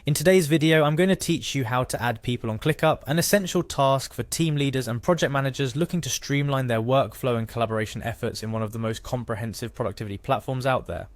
In today's video, I'm going to teach you how to add people on Clickup, an essential task for team leaders and project managers looking to streamline their workflow and collaboration efforts in one of the most comprehensive productivity platforms out there.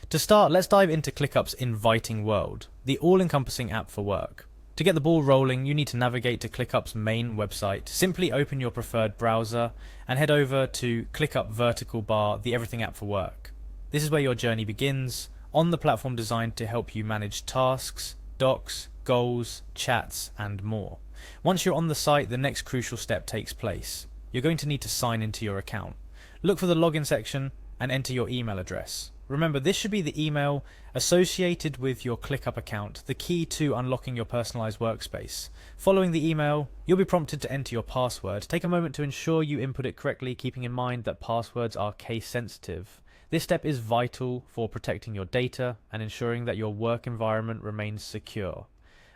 To start, let's dive into Clickup's inviting world, the all-encompassing app for work. To get the ball rolling, you need to navigate to Clickup's main website. Simply open your preferred browser and head over to Clickup vertical bar, the Everything app for work. This is where your journey begins, on the platform designed to help you manage tasks, docs, goals, chats, and more. Once you're on the site, the next crucial step takes place. You're going to need to sign into your account. Look for the login section and enter your email address. Remember, this should be the email associated with your Clickup account, the key to unlocking your personalized workspace. Following the email, you'll be prompted to enter your password. Take a moment to ensure you input it correctly, keeping in mind that passwords are case sensitive. This step is vital for protecting your data and ensuring that your work environment remains secure.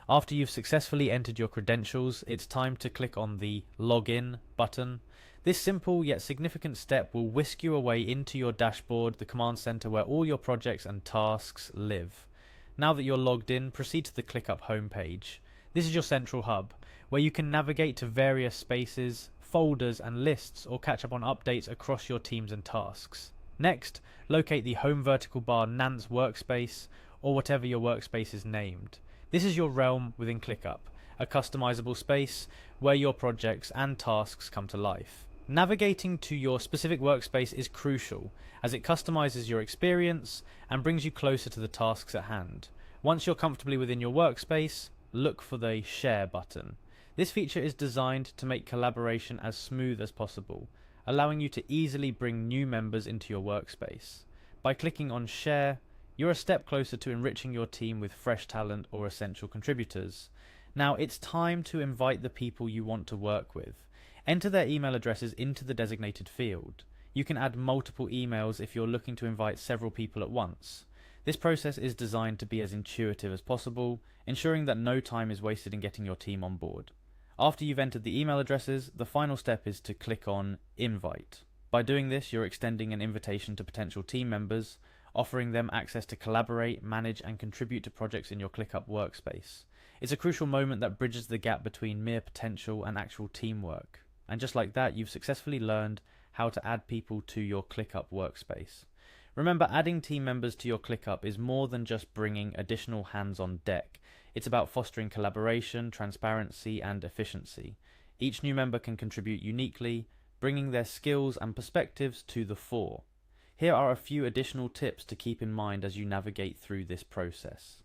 After you've successfully entered your credentials, it's time to click on the Login button. This simple yet significant step will whisk you away into your dashboard, the command center where all your projects and tasks live. Now that you're logged in, proceed to the Clickup homepage. This is your central hub, where you can navigate to various spaces, folders and lists, or catch up on updates across your teams and tasks. Next, locate the home vertical bar Nance workspace, or whatever your workspace is named. This is your realm within Clickup, a customizable space where your projects and tasks come to life. Navigating to your specific workspace is crucial, as it customizes your experience and brings you closer to the tasks at hand. Once you're comfortably within your workspace, look for the Share button. This feature is designed to make collaboration as smooth as possible, allowing you to easily bring new members into your workspace. By clicking on Share, you're a step closer to enriching your team with fresh talent or essential contributors. Now it's time to invite the people you want to work with. Enter their email addresses into the designated field. You can add multiple emails if you're looking to invite several people at once. This process is designed to be as intuitive as possible, ensuring that no time is wasted in getting your team on board. After you've entered the email addresses, the final step is to click on Invite. By doing this, you're extending an invitation to potential team members, offering them access to collaborate, manage, and contribute to projects in your Clickup workspace. It's a crucial moment that bridges the gap between mere potential and actual teamwork. And just like that, you've successfully learned how to add people to your Clickup workspace. Remember, adding team members to your Clickup is more than just bringing additional hands on deck. It's about fostering collaboration, transparency, and efficiency. Each new member can contribute uniquely, bringing their skills and perspectives to the fore. Here are a few additional tips to keep in mind as you navigate through this process.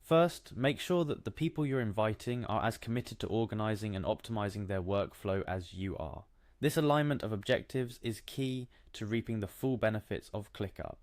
First, make sure that the people you're inviting are as committed to organizing and optimizing their workflow as you are. This alignment of objectives is key to reaping the full benefits of Clickup.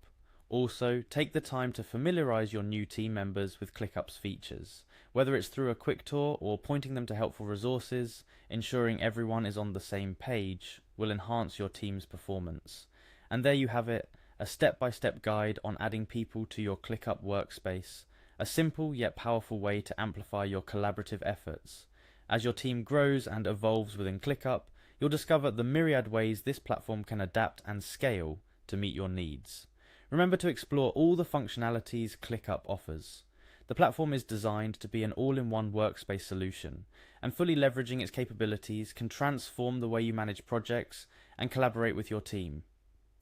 Also, take the time to familiarize your new team members with Clickup's features. Whether it's through a quick tour or pointing them to helpful resources, ensuring everyone is on the same page will enhance your team's performance. And there you have it, a step-by-step guide on adding people to your Clickup workspace, a simple yet powerful way to amplify your collaborative efforts. As your team grows and evolves within Clickup, you'll discover the myriad ways this platform can adapt and scale to meet your needs. Remember to explore all the functionalities Clickup offers. The platform is designed to be an all-in-one workspace solution, and fully leveraging its capabilities can transform the way you manage projects and collaborate with your team.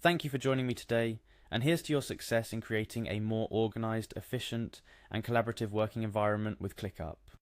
Thank you for joining me today, and here's to your success in creating a more organized, efficient, and collaborative working environment with Clickup.